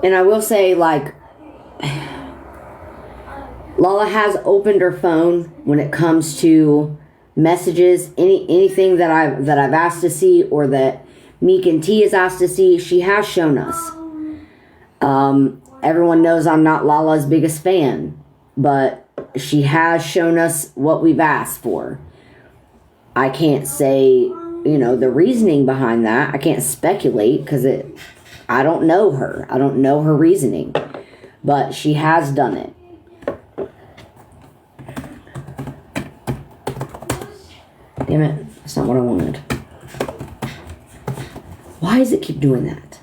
And I will say, like, Lala has opened her phone when it comes to messages, anything that I've asked to see or that Meek and T has asked to see. She has shown us. Everyone knows I'm not Lala's biggest fan, but she has shown us what we've asked for. I can't say, the reasoning behind that. I can't speculate because I don't know her. I don't know her reasoning, but she has done it. Damn it, that's not what I wanted. Why does it keep doing that?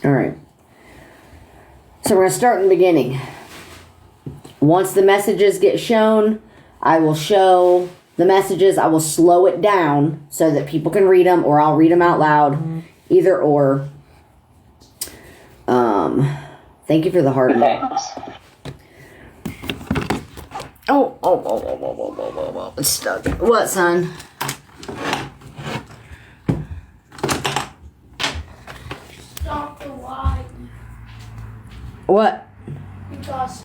Alright. So we're going to start in the beginning. Once the messages get shown, I will show the messages. I will slow it down so that people can read them, or I'll read them out loud. Either or. Thank you for the heart. Oh, it's stuck. What, son? Stop the live. What? Because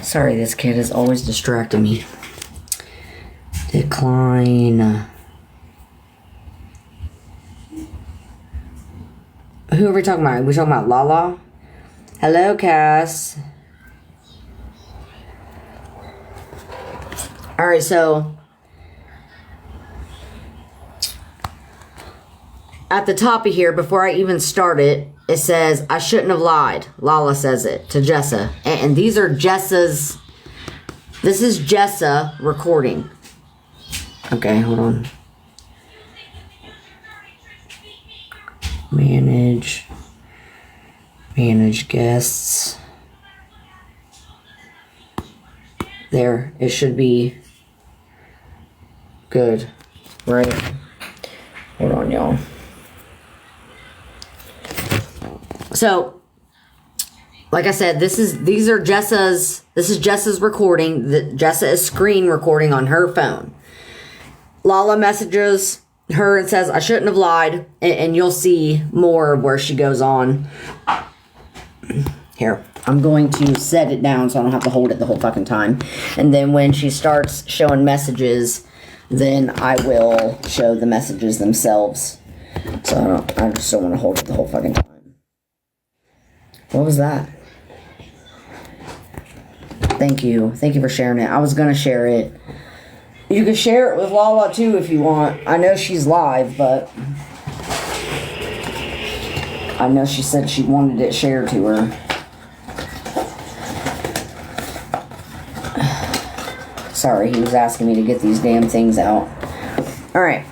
Sorry, this kid is always distracting me. Decline. Who are we talking about? Are we talking about Lala? Hello, Cass. Alright, so at the top of here, before I even start it, it says, I shouldn't have lied. Lala says it to Jessa. And these are Jessa's... This is Jessa recording. Okay, hold on. Manage guests. There, it should be good, right? Hold on, y'all. So, like I said, this is Jessa's recording. Jessa is screen recording on her phone. Lala messages her and says, I shouldn't have lied. And you'll see more where she goes on. Here, I'm going to set it down so I don't have to hold it the whole fucking time. And then when she starts showing messages, then I will show the messages themselves. So I just don't want to hold it the whole fucking time. What was that? Thank you. Thank you for sharing it. I was going to share it. You can share it with Lala too if you want. I know she's live, but I know she said she wanted it shared to her. Sorry, he was asking me to get these damn things out. Alright.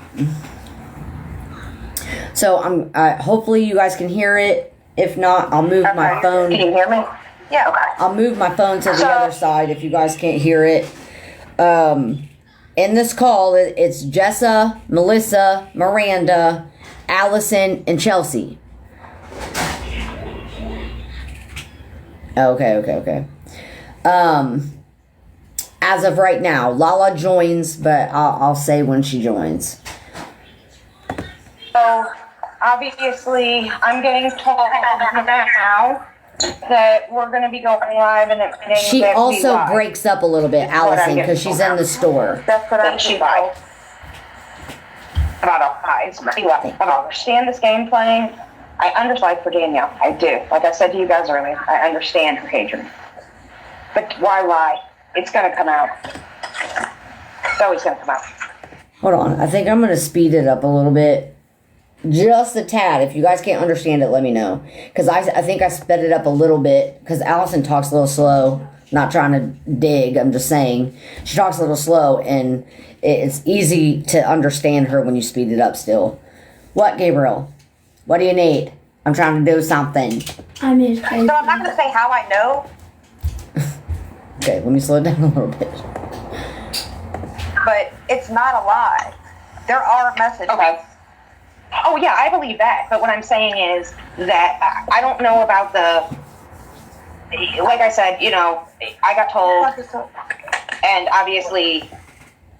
So, hopefully you guys can hear it. If not, I'll move my phone. Can you hear me? Yeah, okay. I'll move my phone to the other side if you guys can't hear it. In this call, it's Jessa, Melissa, Miranda, Allison, and Chelsea. Okay. As of right now, Lala joins, but I'll say when she joins. So, obviously, I'm getting told now that we're going to be going live and it's She also breaks up a little bit, Allison, because she's in the store. That's what I'm told. I don't understand this game playing. I understand for Danielle. I do. Like I said to you guys earlier, I understand her hatred. But why lie? It's gonna come out. It's always gonna come out. Hold on. I think I'm going to speed it up a little bit. Just a tad. If you guys can't understand it, let me know. Because I think I sped it up a little bit. Because Allison talks a little slow. Not trying to dig. I'm just saying. She talks a little slow. And it's easy to understand her when you speed it up still. What, Gabriel? What do you need? I'm trying to do something. I made So I'm not gonna say how I know. Okay, let me slow it down a little bit. But it's not a lie. There are messages. Okay. Oh yeah, I believe that. But what I'm saying is that I don't know about the. Like I said, you know, I got told, and obviously.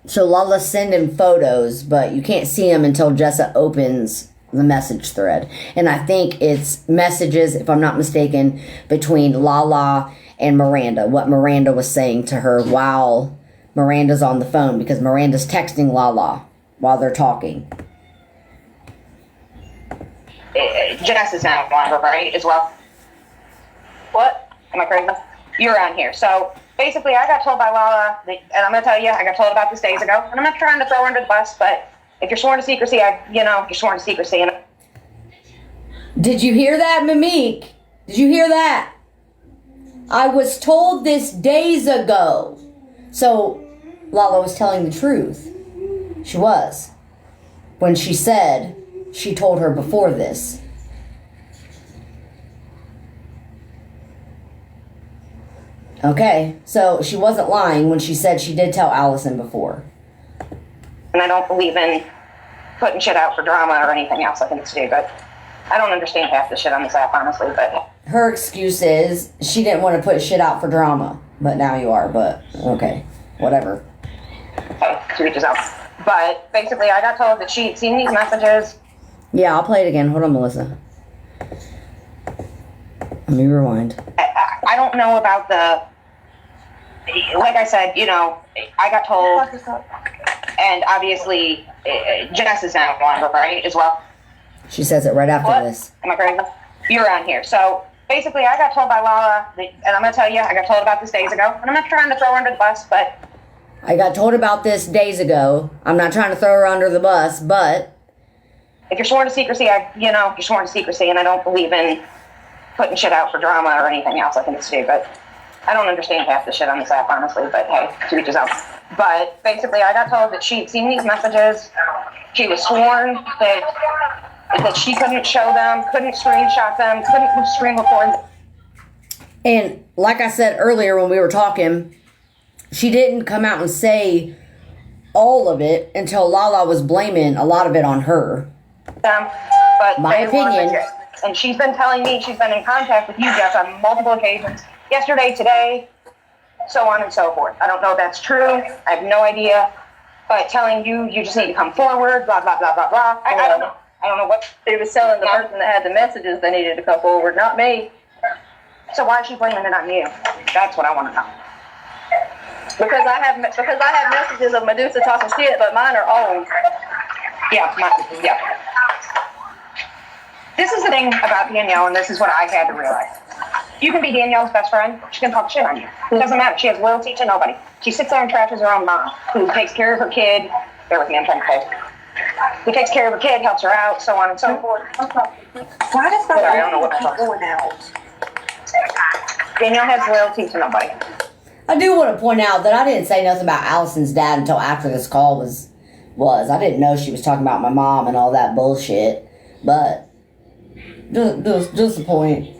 So Lala's sending photos, but you can't see them until Jessa opens the message thread. And I think it's messages, if I'm not mistaken, between Lala and Miranda. What Miranda was saying to her while Miranda's on the phone, because Miranda's texting Lala while they're talking. Jess is now on her, right, as well? What? Am I crazy? You're on here. So basically, I got told by Lala, and I'm going to tell you, I got told about this days ago, and I'm not trying to throw her under the bus, but if you're sworn to secrecy, you're sworn to secrecy. And Did you hear that, Mimique? Did you hear that? I was told this days ago. So Lala was telling the truth. She was. When she said she told her before this. Okay, so she wasn't lying when she said she did tell Allison before. I don't believe in putting shit out for drama or anything else. I think it's stupid. I don't understand half the shit on this app, honestly, but... Her excuse is she didn't want to put shit out for drama. But now you are, but okay. Whatever. Okay, she reaches out. But basically, I got told that she had seen these messages. Yeah, I'll play it again. Hold on, Melissa. Let me rewind. I don't know about the... Like I said, you know, I got told... And obviously, Jess is now on her, right, as well? She says it right after this. Am I crazy? You're on here. So basically, I got told by Lala, and I'm going to tell you, I got told about this days ago. And I'm not trying to throw her under the bus, but... I got told about this days ago. I'm not trying to throw her under the bus, but... If you're sworn to secrecy, you're sworn to secrecy, and I don't believe in putting shit out for drama or anything else. I think it's stupid. I don't understand half the shit on this app, honestly, but hey, she reaches out. But basically, I got told that she'd seen these messages. She was sworn that she couldn't show them, couldn't screenshot them, couldn't screen record them. And like I said earlier when we were talking, she didn't come out and say all of it until Lala was blaming a lot of it on her. But my opinion. And she's been telling me she's been in contact with you, Jeff, on multiple occasions. Yesterday, today, so on and so forth. I don't know if that's true. I have no idea. But telling you just need to come forward, blah, blah, blah, blah, blah. I don't know what. They was telling the person that had the messages they needed to come forward, not me. So why is she blaming it on you? That's what I want to know. Because I have messages of Medusa talking shit, but mine are old. Yeah. This is the thing about Danielle, and this is what I had to realize. You can be Danielle's best friend. She can talk shit on you. It doesn't matter. She has loyalty to nobody. She sits there and trashes her own mom, who takes care of her kid. Bear with me, I'm trying to say. Who takes care of her kid, helps her out, so on and so forth. Why does I don't know what keep going out? Danielle has loyalty to nobody. I do want to point out that I didn't say nothing about Allison's dad until after this call was. I didn't know she was talking about my mom and all that bullshit. But just a point.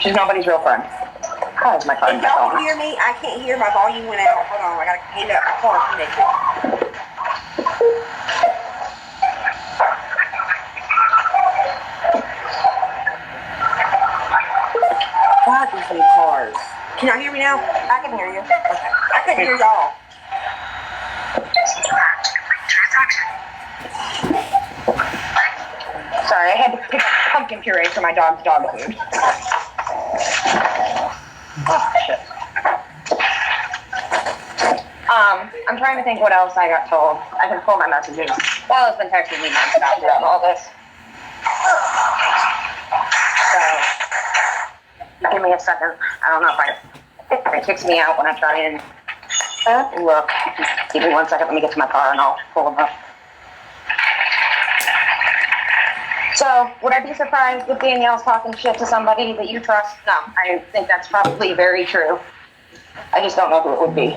She's nobody's real friend. How is my phone? If y'all can hear me, I can't hear. My volume went out. Hold on, I gotta hand up my car connection. God, these new cars. Can y'all hear me now? I can hear you. Okay. I couldn't hear y'all. Sorry, I had to pick up pumpkin puree for my dog's dog food. Oh, shit. I'm trying to think what else I got told. I can pull my messages. Bella's been texting me nonstop throughout all this. give me a second. I don't know if it kicks me out when I try and look. Give me 1 second. Let me get to my car and I'll pull them up. So, would I be surprised if Danielle's talking shit to somebody that you trust? No, I think that's probably very true. I just don't know who it would be.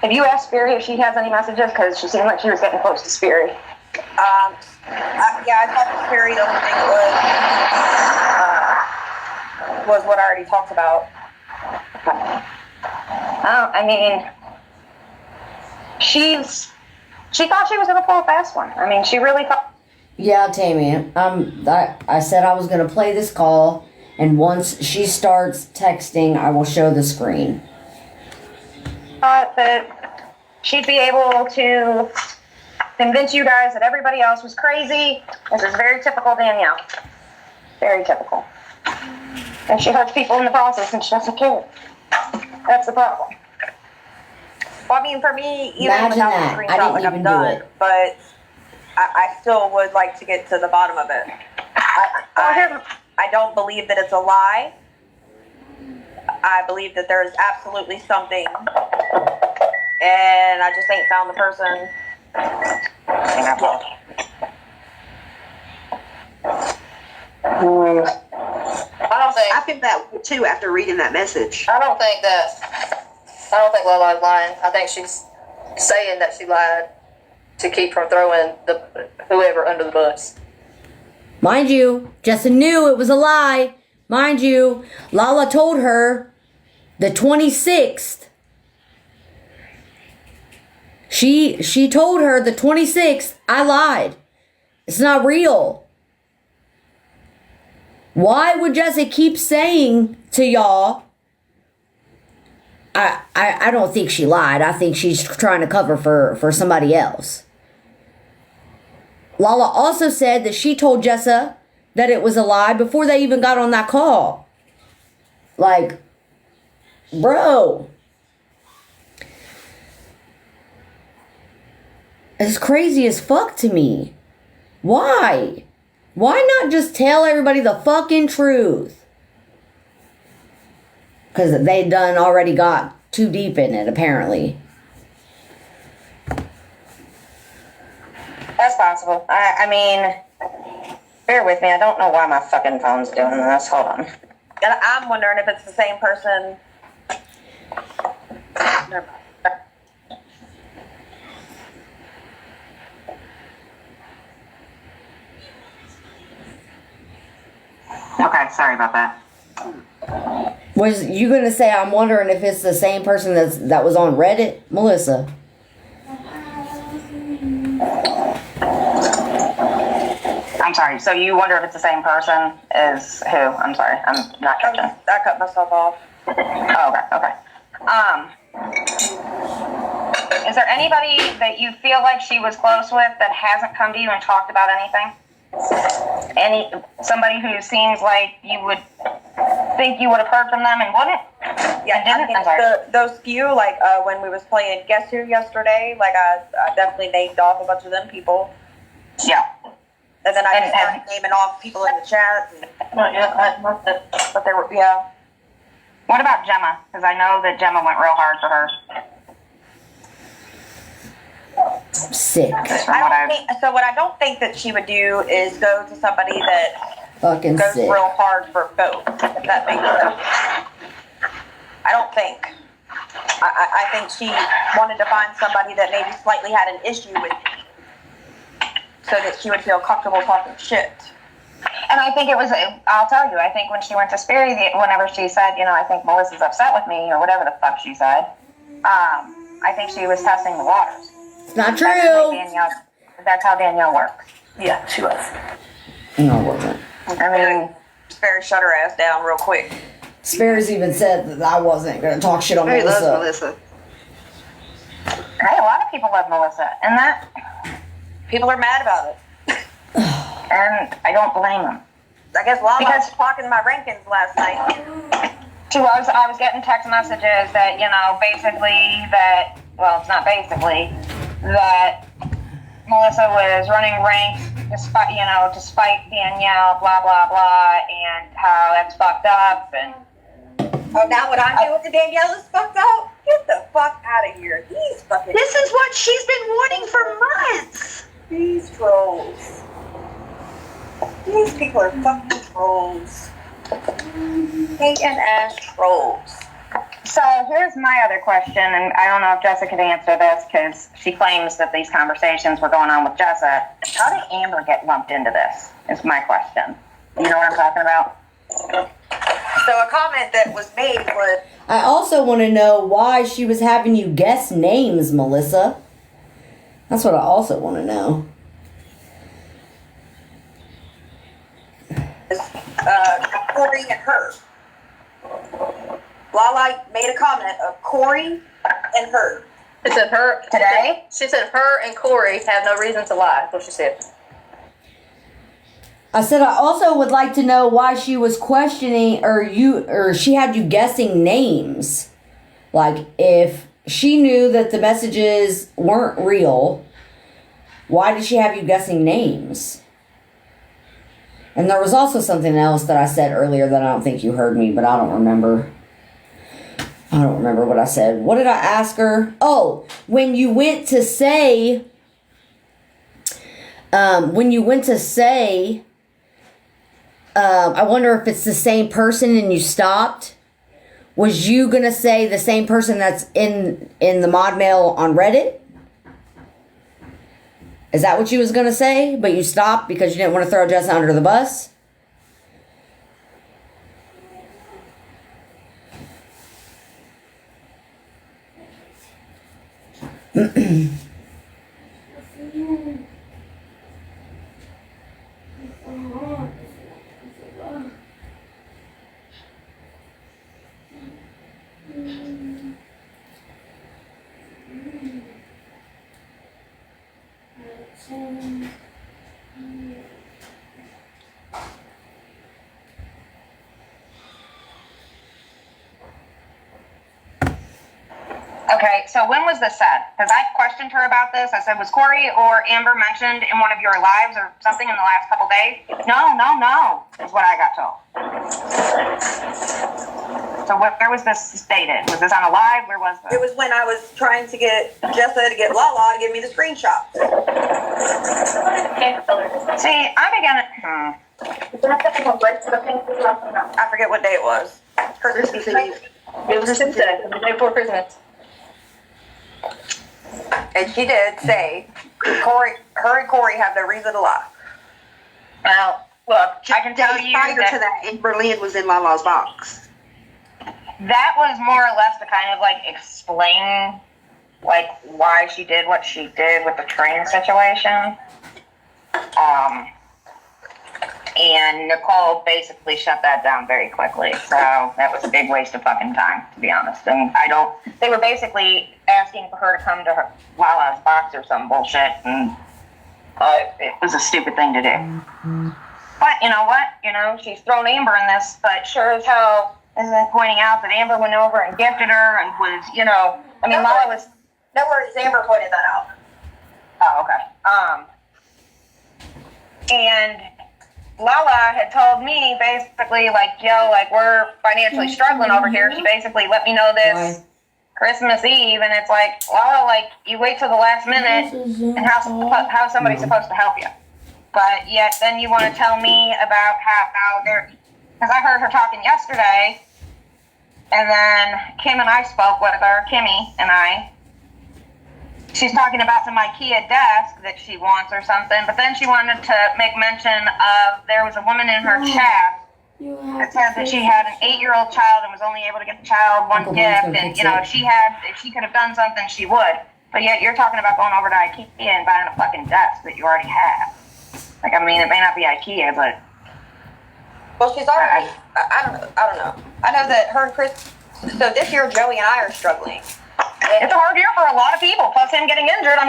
Have you asked Spiri if she has any messages? Because she seemed like she was getting close to Spiri. Yeah, I talked to Spiri. The only thing was what I already talked about. Oh, I mean, she thought she was going to pull a fast one. I mean, she really thought. Yeah, Tammy. I said I was going to play this call, and once she starts texting, I will show the screen. Thought that she'd be able to convince you guys that everybody else was crazy. This is very typical Danielle. Very typical. And she hurts people in the process and she doesn't care. That's the problem. Well, I mean, for me, even Imagine without that. the I screenshot, didn't like I'm even do done. it. But I still would like to get to the bottom of it. I don't believe that it's a lie. I believe that there is absolutely something, and I just ain't found the person. I think that too after reading that message. I don't think Lala's lying. I think she's saying that she lied to keep from throwing whoever under the bus. Mind you, Jessa knew it was a lie. Mind you, Lala told her the 26th. She told her the 26th, I lied. It's not real. Why would Jessa keep saying to y'all, I don't think she lied. I think she's trying to cover for somebody else. Lala also said that she told Jessa that it was a lie before they even got on that call. Like, bro. It's crazy as fuck to me. Why? Why not just tell everybody the fucking truth? Because they done already got too deep in it, apparently. That's possible. I mean, bear with me. I don't know why my fucking phone's doing this. Hold on. And I'm wondering if it's the same person. Never mind. Okay, sorry about that. Was you gonna say I'm wondering if it's the same person that was on Reddit, Melissa? I'm sorry. So you wonder if it's the same person as who? I'm sorry. I'm not catching. I cut myself off. Oh, okay. Is there anybody that you feel like she was close with that hasn't come to you and talked about anything? Somebody who seems like you would think you would have heard from them and wouldn't? Yeah, and didn't? I I'm sorry. those few, like when we was playing Guess Who yesterday, like I definitely named off a bunch of them people. Yeah. And then I just started naming off people in the chat. But they were, yeah. What about Gemma? Because I know that Gemma went real hard for her. Sick. So what I don't think that she would do is go to somebody that Fucking goes sick. real hard for both. If that makes sense. I don't think. I think she wanted to find somebody that maybe slightly had an issue with me, so that she would feel comfortable talking shit. And I think it was, I'll tell you, I think when she went to Spiri, whenever she said, I think Melissa's upset with me, or whatever the fuck she said, I think she was testing the waters. It's not true. That's how Danielle works. Yeah, she was. No, it wasn't. I mean, Spiri shut her ass down real quick. Spears even said that I wasn't gonna talk shit on He loves Melissa. Melissa. hey, a lot of people love Melissa, and that, People are mad about it. and I don't blame them. I guess Lala was talking my rankings last night. I was getting text messages that, basically that, well, it's not basically, that Melissa was running ranks despite Danielle, blah, blah, blah, and how that's fucked up, and Oh, now what I'm doing with the Danielle is fucked up? Get the fuck out of here. These fucking... This is what she's been wanting for months. These trolls. These people are fucking trolls. Hating ass trolls. So here's my other question, and I don't know if Jessica could answer this because she claims that these conversations were going on with Jessa. How did Amber get lumped into this? Is my question. You know what I'm talking about? So a comment that was made was, I also want to know why she was having you guess names, Melissa. That's what I also want to know. Corey and her. Lala made a comment of Corey and her. She said her Today? She said her and Corey have no reason to lie. That's what she said. I said I also would like to know why she was questioning or she had you guessing names. Like if she knew that the messages weren't real, why did she have you guessing names? And there was also something else that I said earlier that I don't think you heard me, but I don't remember. I don't remember what I said. What did I ask her? Oh, when you went to say, I wonder if it's the same person and you stopped. Was you going to say the same person that's in the mod mail on Reddit? Is that what you was going to say? But you stopped because you didn't want to throw Jessa under the bus? Okay, so when was this said? Because I questioned her about this. I said, was Corey or Amber mentioned in one of your lives or something in the last couple days? No, is what I got told. So where was this stated? Was this on a live? Where was this? It was when I was trying to get Jessa to get Lala to give me the screenshot. See, I'm beginning. I forget what day it was. Christmas Eve. It was Tuesday, the day before Christmas. And she did say, her and Corey have no reason to lie. Well, look, I can tell you Prior to that, Amber Lynn was in Lala's box. that was more or less to kind of like explain like why she did what she did with the train situation. And Nicole basically shut that down very quickly. So that was a big waste of fucking time, to be honest. And they were basically asking for her to come to her Lala's box or some bullshit. And it was a stupid thing to do. But you know what? You know, she's thrown Amber in this, but sure as hell isn't pointing out that Amber went over and gifted her and was, you know, I mean, Lala was... No worries, Amber pointed that out. Oh, okay. And Lala had told me basically, like, yo, like, we're financially struggling over here. She basically let me know this Christmas Eve, and it's like, Lala, like, you wait till the last minute, and how's somebody supposed to help you? But yet then you want to tell me about how they're... Because I heard her talking yesterday, and then Kim and I spoke with her, Kimmy and I. She's talking about some IKEA desk that she wants or something, but then she wanted to make mention of there was a woman in her chat that said that she had an 8-year-old child and was only able to get the child one gift, and you know, if she could have done something, she would. But yet you're talking about going over to IKEA and buying a fucking desk that you already have. Like, I mean, it may not be IKEA, but Well, she's already... I don't know. I know that her and Chris... So this year, Joey and I are struggling. it's a hard year for a lot of people. Plus him getting injured, I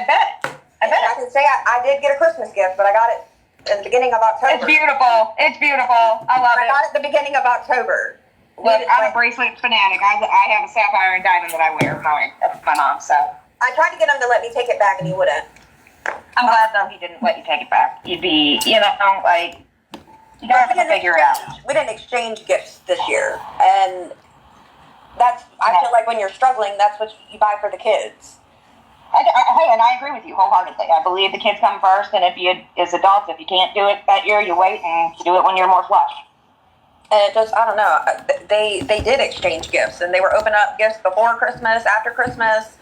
bet. I can say I did get a Christmas gift, but I got it at the beginning of October. It's beautiful. I love it. I got it at the beginning of October. Look, I'm a bracelet fanatic. I have a sapphire and diamond that I wear. That's my mom, so. I tried to get him to let me take it back, and he wouldn't. I'm glad, though, he didn't let you take it back. You'd be, you know, like, you gotta figure it out. We didn't exchange gifts this year, and I feel like when you're struggling, that's what you buy for the kids. And I agree with you wholeheartedly. I believe the kids come first, and if you, as adults, if you can't do it that year, you wait and do it when you're more flush. And it just, I don't know. They did exchange gifts, and they were opening up gifts before Christmas, after Christmas.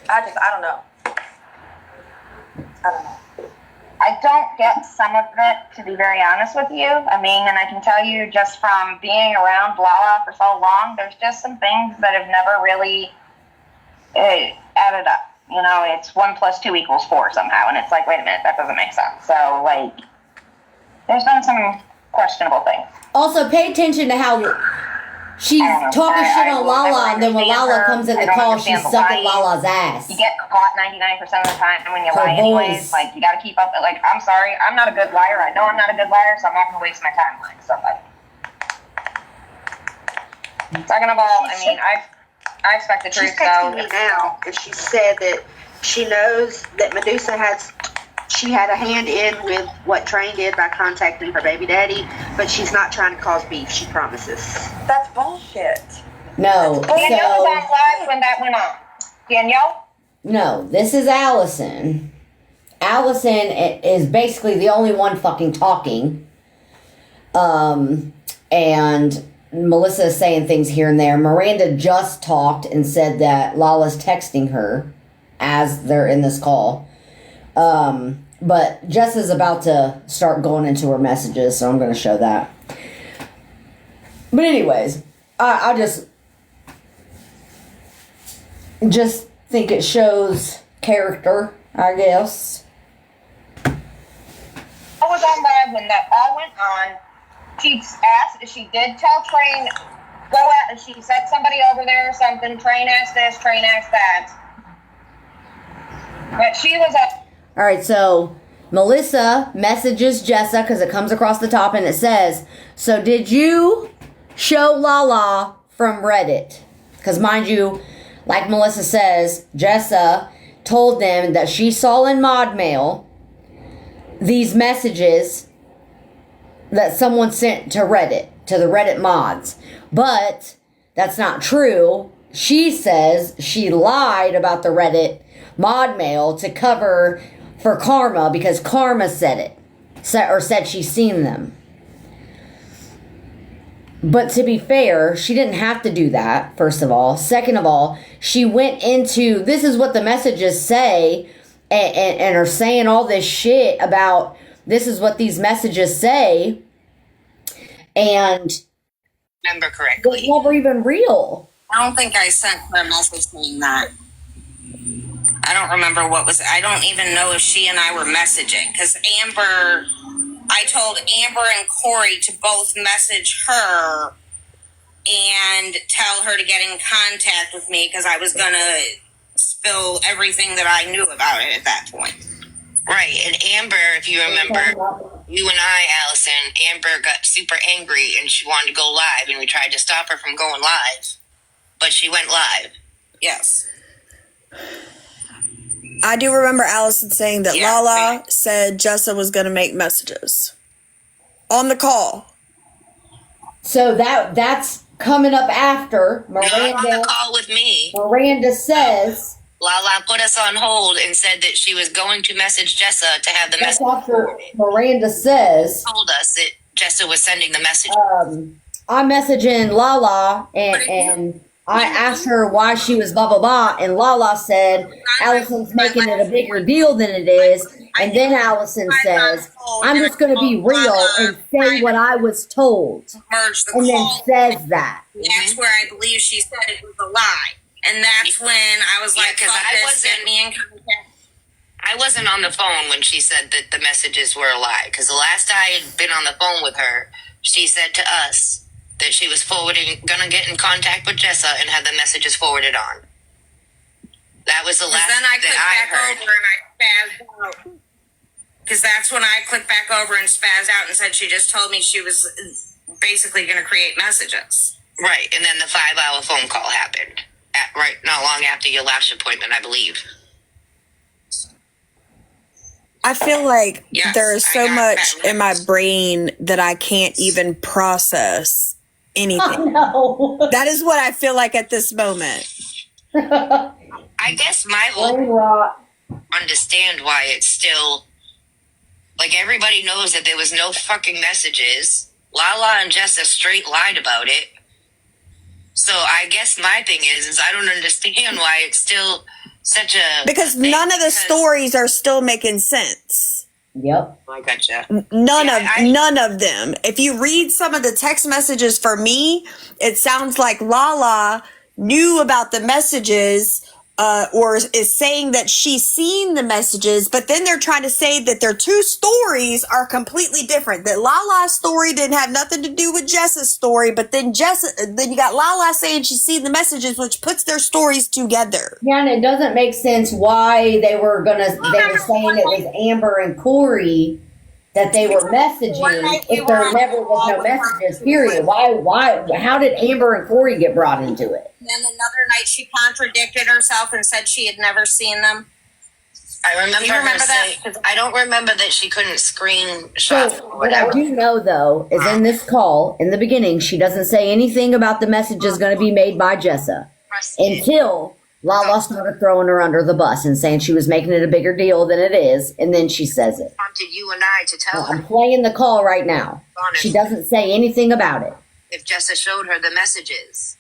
I don't know. I don't get some of it, to be very honest with you. I mean, and I can tell you just from being around Lala for so long, there's just some things that have never really added up. You know, it's 1 + 2 = 4 somehow, and it's like, wait a minute, that doesn't make sense. So, like, there's been some questionable things. Also, pay attention to how she's talking shit on Lala, and then when Lala comes in the call, she's sucking Lala's ass. You get caught 99% of the time when you lie anyways. Like, you gotta keep up. Like, I'm sorry, I'm not a good liar. I know I'm not a good liar, so I'm not gonna waste my time lying to somebody. Second of all, I mean, I expect the truth. She's texting me now, and she said that she knows that Medusa she had a hand in with what Train did by contacting her baby daddy, but she's not trying to cause beef, she promises. That's bullshit. No. Danielle was on live when that went on. Danielle? No, this is Allison. Allison is basically the only one fucking talking. And Melissa is saying things here and there. Miranda just talked and said that Lala's texting her as they're in this call. But Jess is about to start going into her messages, so I'm going to show that. But anyways, I just think it shows character, I guess. I was on live when that all went on. She asked, she did tell Train, go out, and she said somebody over there or something. Train asked this, Train asked that. But she was up. All right, so Melissa messages Jessa because it comes across the top and it says, so did you show Lala from Reddit? Because mind you, like Melissa says, Jessa told them that she saw in mod mail these messages that someone sent to Reddit, to the Reddit mods. But that's not true. She says she lied about the Reddit mod mail to cover for Karma because Karma said it. Said she's seen them. But to be fair, she didn't have to do that, first of all. Second of all, she went into, this is what the messages say, and are saying all this shit about, this is what these messages say, and remember correctly, it's never even real. I don't think I sent her a message saying that. I don't remember what was, I don't even know if she and I were messaging, because I told Amber and Corey to both message her and tell her to get in contact with me because I was going to spill everything that I knew about it at that point. Right, and Amber, if you remember, you and I, Allison, Amber got super angry and she wanted to go live, and we tried to stop her from going live, but she went live. Yes. I do remember Allison saying that Lala said Jessa was going to make messages on the call. So that's coming up after Miranda. Not on the call with me. Miranda says Lala put us on hold and said that she was going to message Jessa to have the message. After Miranda says told us that Jessa was sending the message. I'm messaging Lala and I asked her why she was blah, blah, blah, and Lala said, Allison's making it a bigger deal than it is, and then Allison says, I'm just going to be real and say what I was told, and then says that. That's where I believe she said it was a lie, and that's when I was like, because I wasn't on the phone when she said that the messages were a lie, because the last I had been on the phone with her, she said to us that she was gonna get in contact with Jessa and have the messages forwarded on. That was the last then I clicked that I heard. over and I spazzed out. Because that's when I clicked back over and spazzed out and said she just told me she was basically going to create messages. Right, and then the 5-hour phone call happened. Not long after your last appointment, I believe. I feel like there is so much in my brain that I can't even process anything. No. That is what I feel like at this moment. I guess my whole Rot. understand why it's still like everybody knows that there was no fucking messages. Lala and Jessa straight lied about it. So I guess my thing is I don't understand why it's still such a Because none of the stories are still making sense. Yep. I gotcha. None of them. If you read some of the text messages for me, it sounds like Lala knew about the messages, or is saying that she's seen the messages, but then they're trying to say that their two stories are completely different. That Lala's story didn't have nothing to do with Jessa's story, but then you got Lala saying she's seen the messages, which puts their stories together. Yeah, and it doesn't make sense why they were saying it was Amber and Corey that they were messaging if there never was no messages, period. How did Amber and Corey get brought into it? Then another night she contradicted herself and said she had never seen them. I remember, You remember that? I don't remember that she couldn't screenshot So, or what I whatever. do know, though, is in this call, in the beginning, she doesn't say anything about the messages going to be made by Jessa until Lala started throwing her under the bus and saying she was making it a bigger deal than it is, and then she says it. Prompted you and I to tell I'm her playing the call right now. She doesn't say anything about it. if Jessa showed her the messages.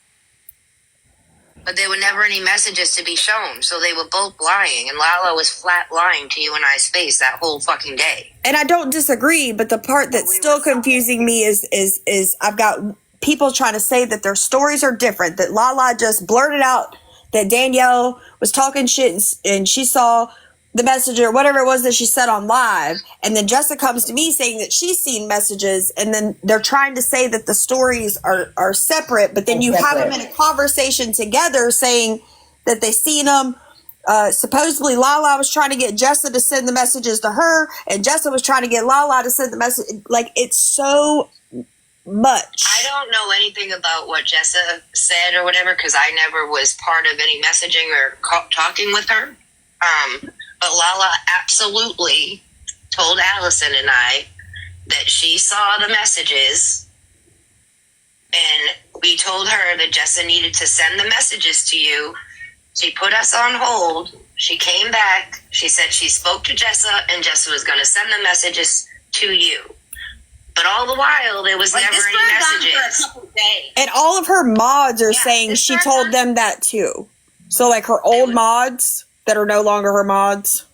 But there were never any messages to be shown, so they were both lying, and Lala was flat lying to you and I's face that whole fucking day. And I don't disagree, but the part that's still confusing me is I've got people trying to say that their stories are different, that Lala just blurted out that Danielle was talking shit and she saw the message or whatever it was that she said on live, and then Jessica comes to me saying that she's seen messages, and then they're trying to say that the stories are separate, but then you have them in a conversation together saying that they seen them. Supposedly Lala was trying to get Jessa to send the messages to her, and Jessa was trying to get Lala to send the message. Like, it's so much. I don't know anything about what Jessa said or whatever, because I never was part of any messaging or talking with her. But Lala absolutely told Allison and I that she saw the messages, and we told her that Jessa needed to send the messages to you. She put us on hold. She came back. She said she spoke to Jessa, and Jessa was going to send the messages to you. But all the while, there was never any messages. And all of her mods are saying she told them that too. So, like, her old mods that are no longer her mods.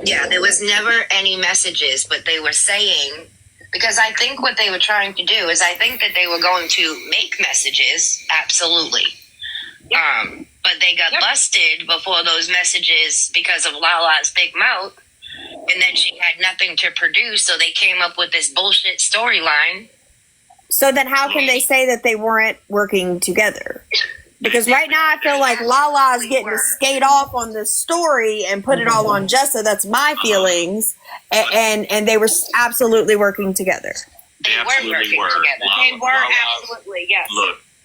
Yeah, there was never any messages, but they were saying, because I think what they were trying to do is I think that they were going to make messages, absolutely. But they got busted before those messages because of Lala's big mouth, and then she had nothing to produce, so they came up with this bullshit storyline. So then how can they say that they weren't working together? Because right now I feel like Lala's getting to skate off on this story and put it all on Jessa. That's my feelings. And they were absolutely working together. They absolutely were. They were absolutely, yes.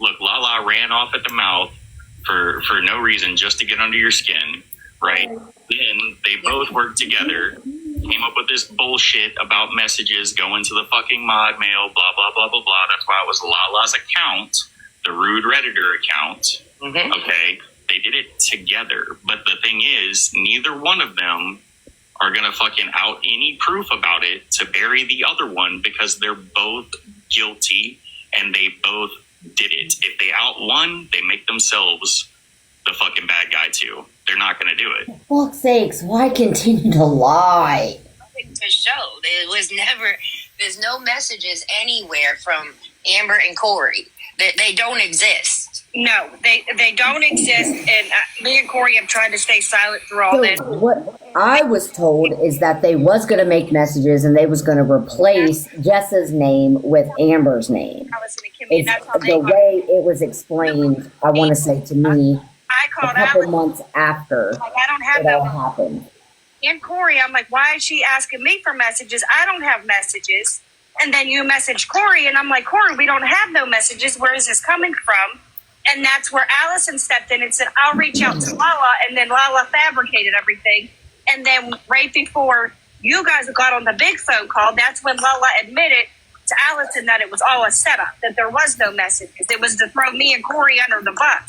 Look, Lala ran off at the mouth for no reason, just to get under your skin, right? Then they both worked together, came up with this bullshit about messages going to the fucking mod mail, blah, blah, blah, blah, blah. That's why it was Lala's account, the Rude Redditor account. Mm-hmm. Okay, they did it together. But the thing is, neither one of them are going to fucking out any proof about it to bury the other one, because they're both guilty and they both did it. If they out one, they make themselves the fucking bad guy too. They're not going to do it. For fuck's sakes, why continue to lie? Nothing to show. There's no messages anywhere from Amber and Corey. They don't exist. No, they don't exist, and me and Corey have tried to stay silent through all this. What I was told is that they was going to make messages and they was going to replace Jessa's name with Amber's name. It's the way it was explained, I want to say to me, a couple months after I don't have it all happened. And Corey, I'm like, why is she asking me for messages? I don't have messages. And then you message Corey, and I'm like, Corey, we don't have no messages. Where is this coming from? And that's where Allison stepped in and said, I'll reach out to Lala. And then Lala fabricated everything. And then right before you guys got on the big phone call, that's when Lala admitted to Allison that it was all a setup, that there was no message. It was to throw me and Corey under the bus.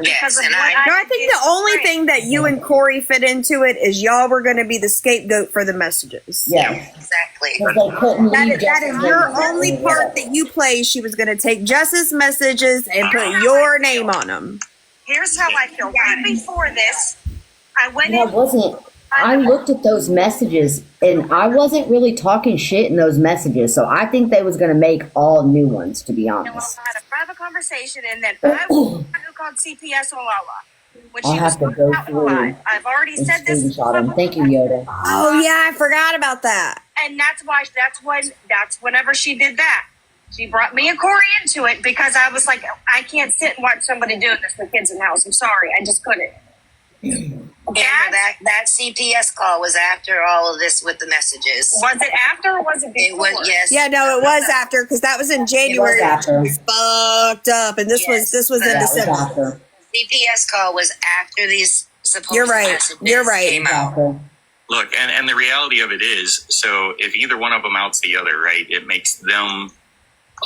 Yes, and I think the only thing that you and Corey fit into it is y'all were going to be the scapegoat for the messages. Yeah, exactly. That is your only part that you play. She was going to take Jess's messages and put your name on them. Here's how I feel. Right before this, I went I in. wasn't. I looked at those messages and I wasn't really talking shit in those messages. So I think they was going to make all new ones, to be honest. I had a private conversation, and then I was who called CPS on Lala. When I'll she have was to go out through live. I've already and said this. screenshot them. Thank you, Yoda. Oh yeah, I forgot about that. And that's whenever she did that. She brought me and Corey into it because I was like, I can't sit and watch somebody doing this with kids in the house. I'm sorry, I just couldn't. That CPS call was after all of this with the messages. Was it after or was it before? It was, yes. Yeah, no, it was after because that was in January. It was after. It was fucked up, and this was in December. CPS call was after these supposed You're right. messages You're right. came out. Look, and the reality of it is, so if either one of them outs the other, right, it makes them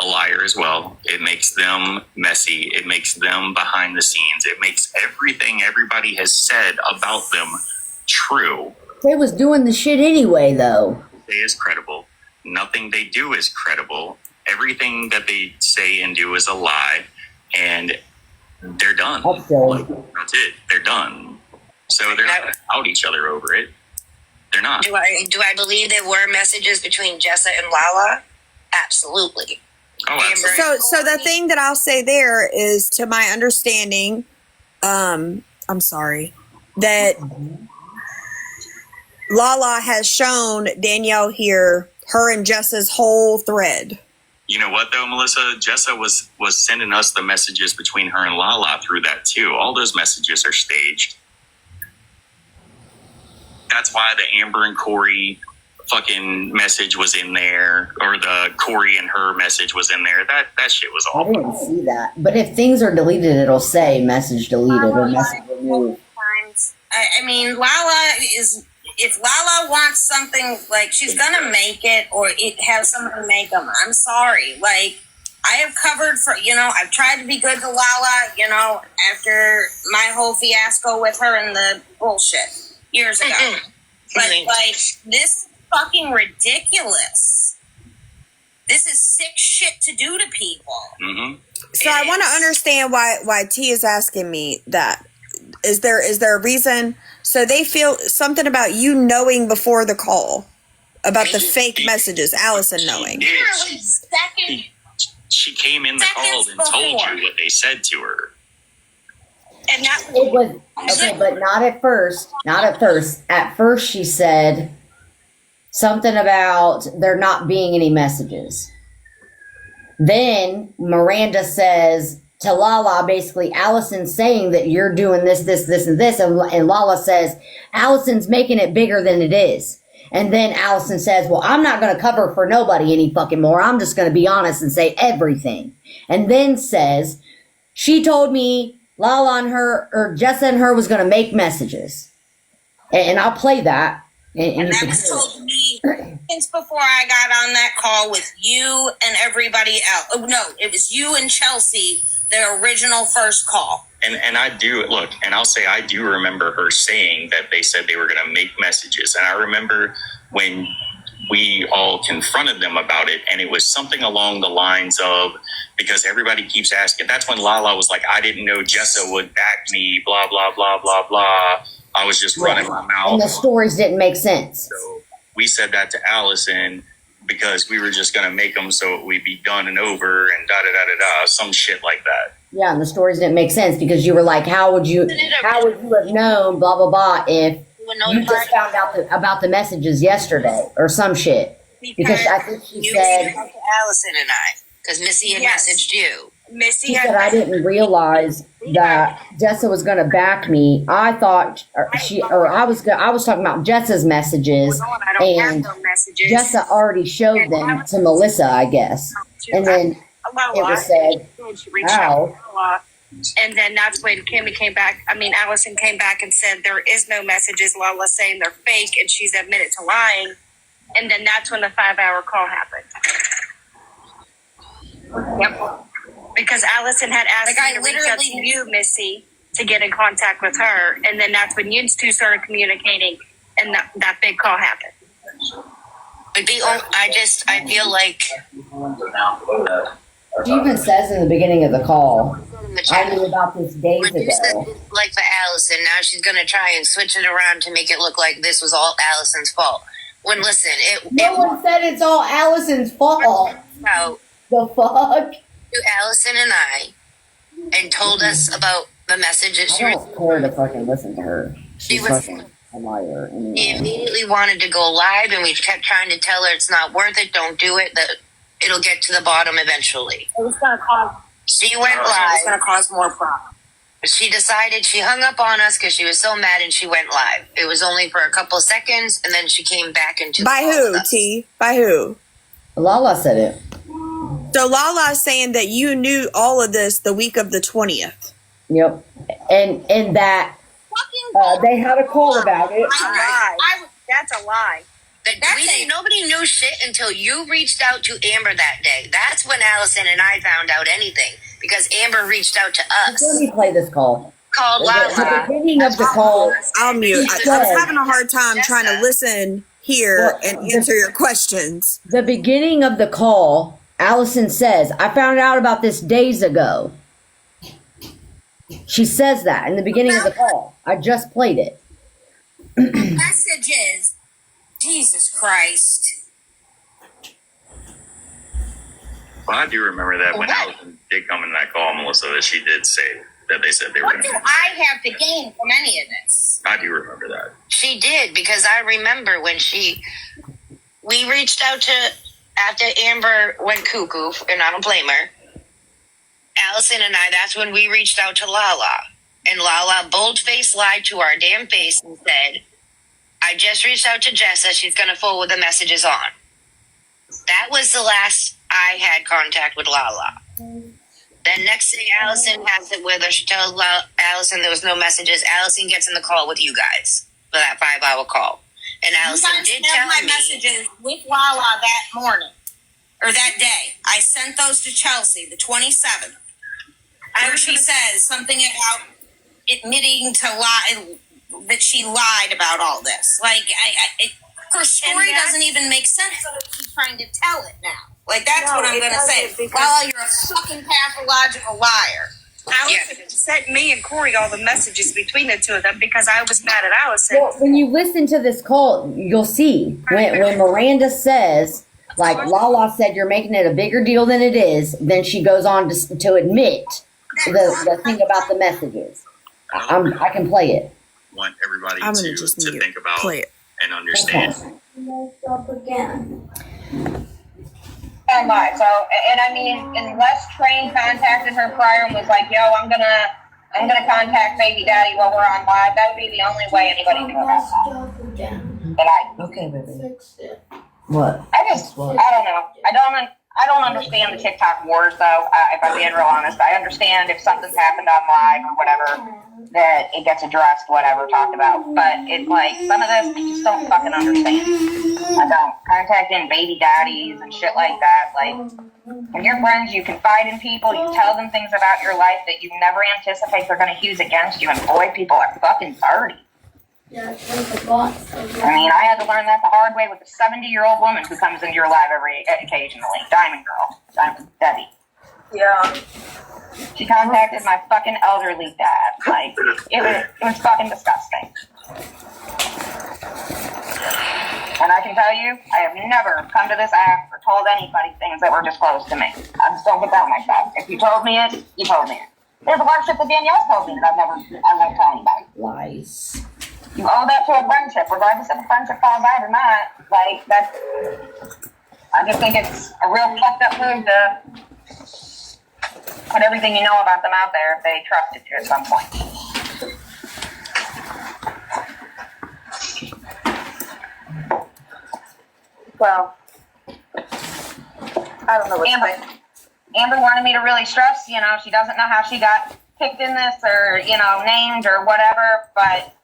a liar as well. It makes them messy. It makes them behind the scenes. It makes everything everybody has said about them true. They was doing the shit anyway, though. They is credible. Nothing they do is credible. Everything that they say and do is a lie, and they're done. Like, that's it. They're done. So they're not going to out each other over it. They're not. Do I believe there were messages between Jessa and Lala? Absolutely. Oh, absolutely. So the thing that I'll say there is, to my understanding, I'm sorry, that Lala has shown Danielle here her and Jessa's whole thread. You know what, though, Melissa? Jessa was sending us the messages between her and Lala through that, too. All those messages are staged. That's why the Amber and Corey fucking message was in there, or the Corey and her message was in there. That shit was all. I didn't see that. But if things are deleted, it'll say message deleted or message removed. I mean, Lala is, if Lala wants something, like, she's gonna make it, or it has someone make them. I'm sorry. Like, I have covered for, I've tried to be good to Lala, after my whole fiasco with her and the bullshit years ago. But, like, this is fucking ridiculous. This is sick shit to do to people. Mm-hmm. So I want to understand why T is asking me that. Is there a reason? So they feel something about you knowing before the call about the fake messages, Allison knowing. She came in the call and told you what they said to her. And that It was okay, but not at first. Not at first. At first, she said something about there not being any messages. Then Miranda says to Lala, basically, Allison's saying that you're doing this, this, this, and this. And Lala says, Allison's making it bigger than it is. And then Allison says, well, I'm not going to cover for nobody any fucking more. I'm just going to be honest and say everything. And then says, she told me Lala and her, or Jessa and her, was going to make messages. And I'll play that. And that was told to me since before I got on that call with you and everybody else. Oh, no, it was you and Chelsea, the original first call. And I do, look, and I'll say I do remember her saying that they said they were going to make messages. And I remember when we all confronted them about it, and it was something along the lines of, because everybody keeps asking, that's when Lala was like, I didn't know Jessa would back me, blah, blah, blah, blah, blah. I was just running my mouth. And the stories didn't make sense. So we said that to Allison because we were just going to make them so we'd be done and over and da-da-da-da-da, some shit like that. Yeah, and the stories didn't make sense because you were like, how would you have known, blah, blah, blah, if you just found out about the messages yesterday or some shit? Because I think she said... Allison and I, because Missy had messaged you. She said, I didn't realize that Jessa was going to back me. I thought I was talking about Jessa's messages, and Jessa already showed them to Melissa, I guess. And then it was said, wow. And then that's when Allison came back and said there is no messages. Lala's saying they're fake, and she's admitted to lying. And then that's when the 5-hour call happened. Yep. Because Allison had asked me to reach out to you, Missy, to get in contact with her, and then that's when you two started communicating, and that big call happened. But I feel like She even says in the beginning of the call, I knew about this days ago. like for Allison, now she's gonna try and switch it around to make it look like this was all Allison's fault. When listen, No one said it's all Allison's fault. out The fuck? to Allison and I and told us about the message that she I don't care to fucking listen to her. She She's was- fucking a liar. Anyway. She immediately wanted to go live, and we kept trying to tell her it's not worth it. Don't do it. That it'll get to the bottom eventually. It was going to cause. She went It was live. going to cause more problems. She decided she hung up on us because she was so mad, and she went live. It was only for a couple of seconds, and then she came back into. By who, T? By who? Lala said it. So Lala's saying that you knew all of this the week of the 20th. Yep. And that they had a call about it. That's a lie. Nobody knew shit until you reached out to Amber that day. That's when Allison and I found out anything because Amber reached out to us. Let me play this call. Called At the Lala. beginning of the call, I'll mute. I said- was having a hard time trying to listen here and answer your questions. the beginning of the call, Allison says, I found out about this days ago. She says that in the beginning of the call. I just played it. Messages. Jesus Christ. Well, I do remember that when Allison did come in that call, Melissa, that she did say that they said they were What going do to. I have to gain from any of this? I do remember that. She did because I remember when we reached out to after Amber went cuckoo, and I don't blame her. Allison and I, that's when we reached out to Lala. And Lala bold-faced lied to our damn face and said, I just reached out to Jessa. She's going to forward the messages on. That was the last I had contact with Lala. Then next thing Allison has it with her. She tells Allison there was no messages. Allison gets in the call with you guys for that 5-hour call. And Allison did tell my me. messages with Lala that morning or that day. I sent those to Chelsea, the 27th, where she says something about admitting to lie that she lied about all this. Like, her story doesn't even make sense. She's trying to tell it now. Like, that's what I'm going to say. Lala, you're a fucking pathological liar. Allison sent me and Corey all the messages between the two of them because I was mad at Allison. Well, when you listen to this call, you'll see when Miranda says, like Lala said, you're making it a bigger deal than it is, then she goes on to admit the thing about the messages. I can play it. Want everybody I'm gonna to just think about play it. and understand. Up again. And lied. So, and I mean, unless Train contacted her prior and was like, "Yo, I'm gonna contact baby daddy while we're on live," that would be the only way anybody knew about that. Up again. But Okay, baby. Fixed it. What? I don't know. I don't understand the TikTok wars, though. If I'm being real honest, I understand if something's happened on live or whatever, that it gets addressed, whatever, talked about. But it's like some of this, I just don't fucking understand. I don't. Contacting baby daddies and shit like that. Like, when you're friends, you confide in people, you tell them things about your life that you never anticipate they're going to use against you. And boy, people are fucking dirty. Yeah, it's like the box. I mean, I had to learn that the hard way with a 70-year-old woman who comes into your live occasionally. Diamond Girl. Debbie. Yeah. She contacted my fucking elderly dad. Like, it was fucking disgusting. And I can tell you, I have never come to this app or told anybody things that were disclosed to me. I just don't get that myself. If you told me it, you told me it. There's a lot of shit that Danielle's told me that I've never told anybody. Lies. You owe that to a friendship, regardless if the friendship falls out or not. Like, that's... I just think it's a real fucked up move to put everything you know about them out there if they trusted you at some point. Well, I don't know what to say. Amber wanted me to really stress, she doesn't know how she got picked in this or, named or whatever, but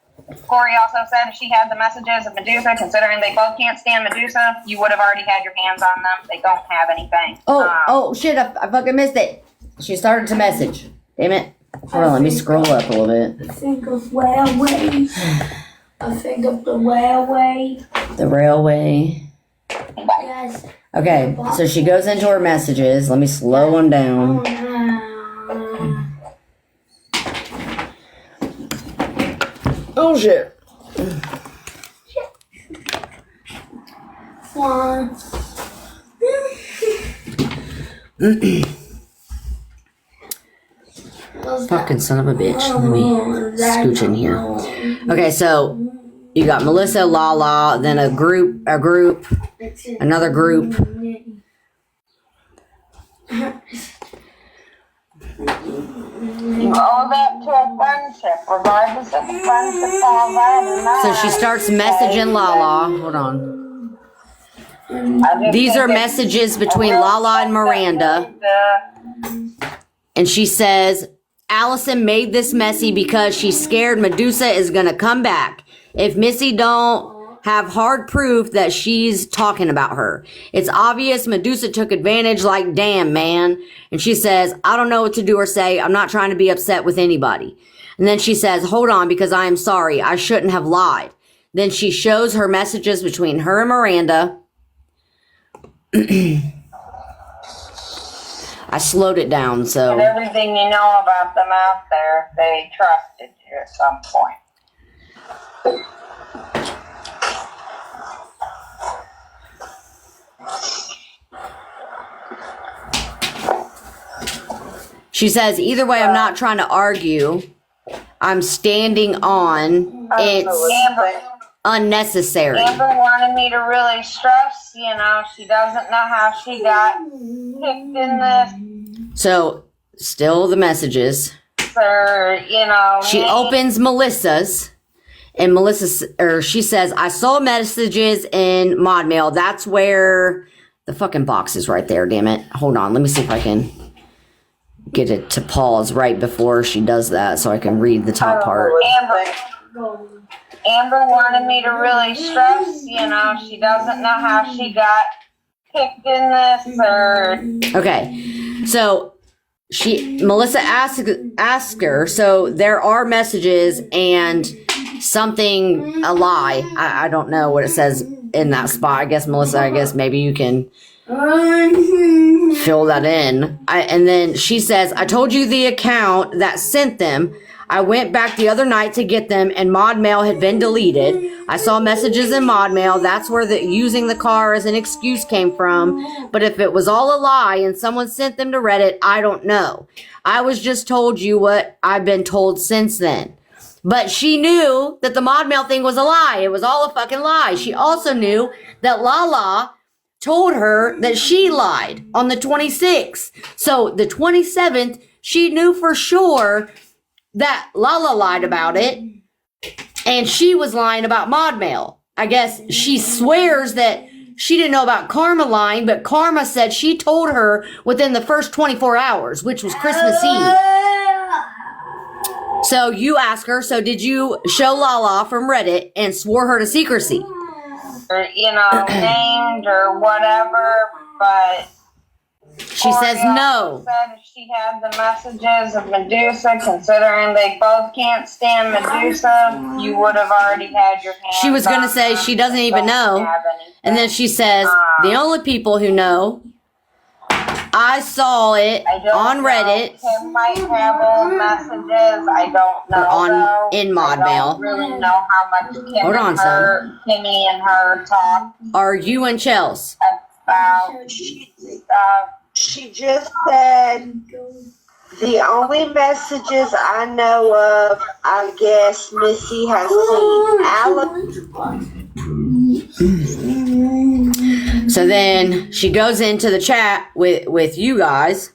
Corey also said she had the messages of Medusa, considering they both can't stand Medusa, you would have already had your hands on them. They don't have anything. Oh, shit, I fucking missed it. She started to message. Damn it. Hold on, let me scroll up a little bit. I think of railways. I think of the railway. The railway. Yes. Okay, so she goes into her messages. Let me slow them down. Oh, shit. One. Fucking son of a bitch. Let me scooch in here. Okay, so you got Melissa, Lala, then a group, another group. You owe that to a friendship, regardless of the friendship falls out or not. So she starts messaging Lala. Hold on. These are messages between Lala and Miranda. And she says, Allison made this messy because she's scared Medusa is going to come back. If Missy don't have hard proof that she's talking about her. It's obvious Medusa took advantage, like, damn, man. And she says, I don't know what to do or say. I'm not trying to be upset with anybody. And then she says, hold on, because I am sorry. I shouldn't have lied. Then she shows her messages between her and Miranda. I slowed it down, so. And everything you know about them out there, they trusted you at some point. She says, either way, I'm not trying to argue. I'm standing on it's unnecessary. Amber wanted me to really stress, you know, she doesn't know how she got picked in this. So, still the messages. Or, you know. She opens Melissa's. And she says, I saw messages in Mod Mail. That's where the fucking box is right there, damn it. Hold on, let me see if I can get it to pause right before she does that so I can read the top part. Amber wanted me to really stress, you know, she doesn't know how she got picked in this or. Okay, so Melissa asked her, so there are messages and something, a lie. I don't know what it says in that spot. I guess, Melissa, maybe you can fill that in. And then she says, I told you the account that sent them. I went back the other night to get them and Mod Mail had been deleted. I saw messages in Mod Mail. That's where using the car as an excuse came from. But if it was all a lie and someone sent them to Reddit, I don't know. I was just told you what I've been told since then. But she knew that the Mod Mail thing was a lie. It was all a fucking lie. She also knew that Lala told her that she lied on the 26th. So the 27th, she knew for sure that Lala lied about it. And she was lying about Mod Mail. I guess she swears that she didn't know about Karma lying, but Karma said she told her within the first 24 hours, which was Christmas Eve. So you ask her, so did you show Lala from Reddit and swore her to secrecy? Or, you know, named or whatever, but she says no. Said if she had the messages of Medusa, considering they both can't stand Medusa, you would have already had your hands. She was going to say she doesn't even know. And then she says, the only people who know, I saw it on Reddit. Kim might have old messages. I don't know. In Mod Mail. I don't really know how much Hold on, son. Kimmy and her talk. Are you and Chels? About she just said the only messages I know of, I guess Missy has seen So then she goes into the chat with you guys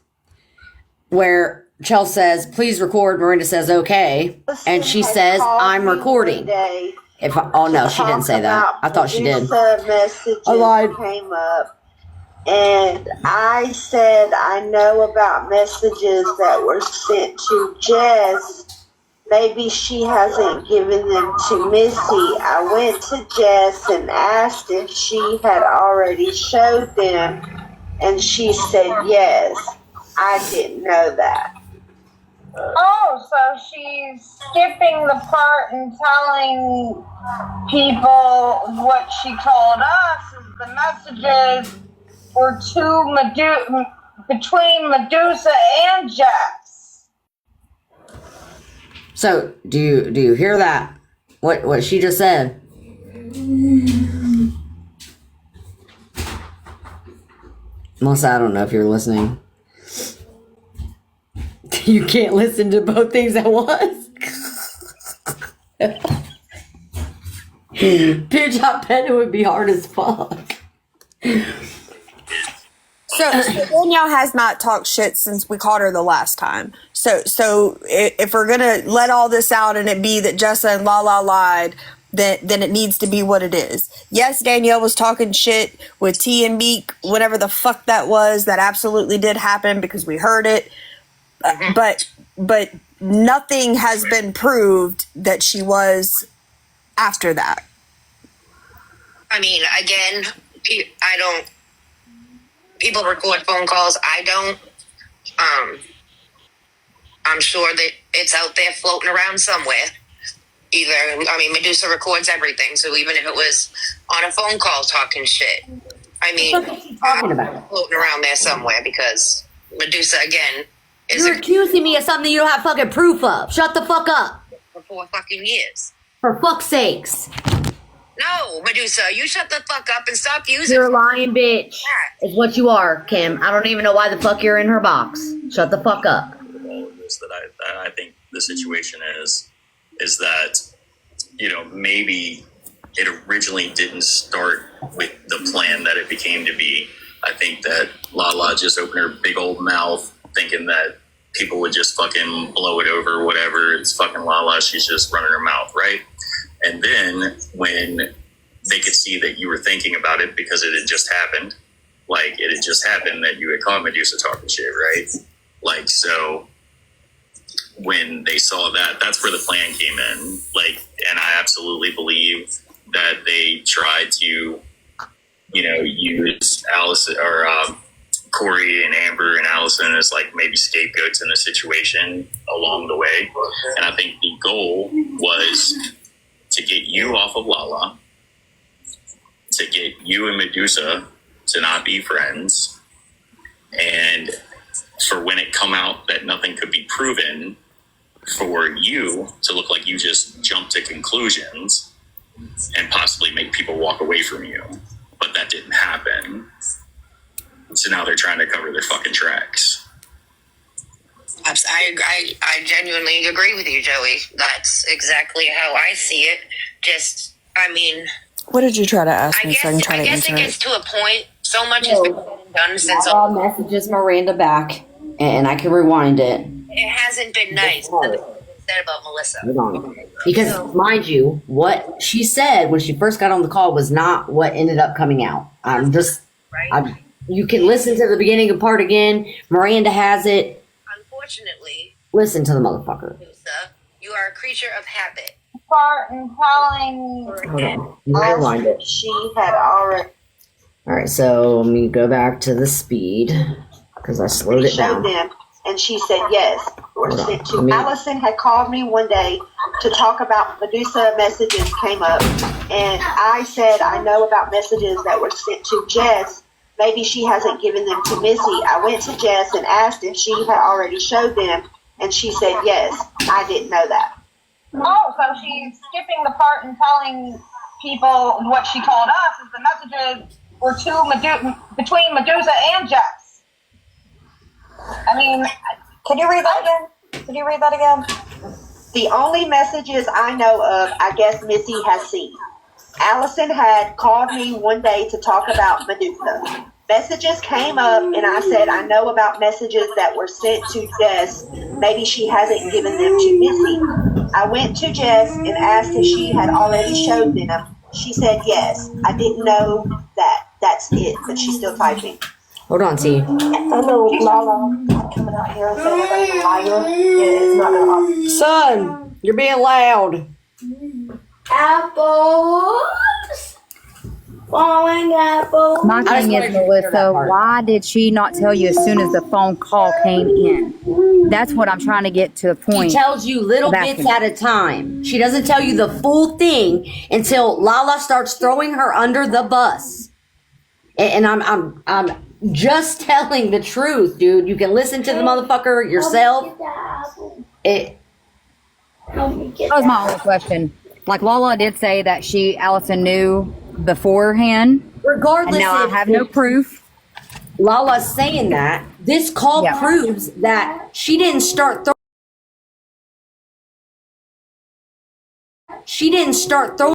where Chels says, please record. Miranda says, okay. And she says, I'm recording. Oh no, she didn't say that. I thought she did. I lied. Came up. And I said I know about messages that were sent to Jess maybe she hasn't given them to Missy. I went to Jess and asked if she had already showed them, and she said yes. I didn't know that. Oh, so she's skipping the part and telling people what she told us is the messages were between Medusa and Jess. So do you hear that? What she just said? Melissa, I don't know if you're listening. You can't listen to both things at once. Bitch, I bet it would be hard as fuck. So Danielle has not talked shit since we caught her the last time. So if we're gonna let all this out and it be that Jessa and Lala lied, then it needs to be what it is. Yes, Danielle was talking shit with T and Meek, whatever the fuck that was. That absolutely did happen because we heard it. But nothing has been proved that she was after that. I mean, again, people record phone calls. I don't. I'm sure that it's out there floating around somewhere. Medusa records everything. So even if it was on a phone call talking shit, What are you talking about? floating around there somewhere because Medusa, again, You're accusing me of something you don't have fucking proof of. Shut the fuck up. for 4 fucking years. For fuck's sakes. No, Medusa, you shut the fuck up and stop using. You're a lying bitch. Is what you are, Kim. I don't even know why the fuck you're in her box. Shut the fuck up. All of this that I think the situation is that, maybe it originally didn't start with the plan that it became to be. I think that Lala just opened her big old mouth thinking that people would just fucking blow it over, whatever. It's fucking Lala. She's just running her mouth, right? And then when they could see that you were thinking about it because it had just happened, like it had just happened that you had caught Medusa talking shit, right? Like, so when they saw that, that's where the plan came in. Like, and I absolutely believe that they tried to, use Allison or Corey and Amber and Allison as like maybe scapegoats in the situation along the way. And I think the goal was to get you off of Lala, to get you and Medusa to not be friends, and for when it come out that nothing could be proven, for you to look like you just jumped to conclusions and possibly make people walk away from you. But that didn't happen. So now they're trying to cover their fucking tracks. I genuinely agree with you, Joey. That's exactly how I see it. What did you try to ask me? I guess it gets to a point. So much has been done since Lala messages Miranda back, and I can rewind it. It hasn't been nice. Said about Melissa. Hold on. Because, mind you, what she said when she first got on the call was not what ended up coming out. You can listen to the beginning part again. Miranda has it. Unfortunately, listen to the motherfucker. Medusa, you are a creature of habit. Part and telling. Hold on. You rewind it. She had already. All right, so let me go back to the speed because I slowed it down. Them, and she said yes. Allison had called me one day to talk about Medusa messages came up, and I said I know about messages that were sent to Jess. Maybe she hasn't given them to Missy. I went to Jess and asked if she had already showed them, and she said yes. I didn't know that. Oh, so she's skipping the part and telling people what she told us is the messages were between Medusa and Jess. Can you read that again? The only messages I know of, I guess Missy has seen. Allison had called me one day to talk about Medusa. Messages came up, and I said I know about messages that were sent to Jess. Maybe she hasn't given them to Missy. I went to Jess and asked if she had already showed them. She said yes. I didn't know that. That's it, but she's still typing. Hold on, T. I know Lala coming out here and saying everybody's a liar. It's not gonna happen. Son! You're being loud. Apples. Falling apples. My I just thing wanted is, you to hear that Melissa, part. why did she not tell you as soon as the phone call came in? That's what I'm trying to get to the She point. tells you little of bits asking. at a time. She doesn't tell you the full thing until Lala starts throwing her under the bus. And I'm just telling the truth, dude. You can listen to the motherfucker yourself. It. That was my only question. Like Lala did say that Allison knew beforehand, Regardless, and now I have no proof. Lala's saying that. This call Yeah. proves that she didn't start throwing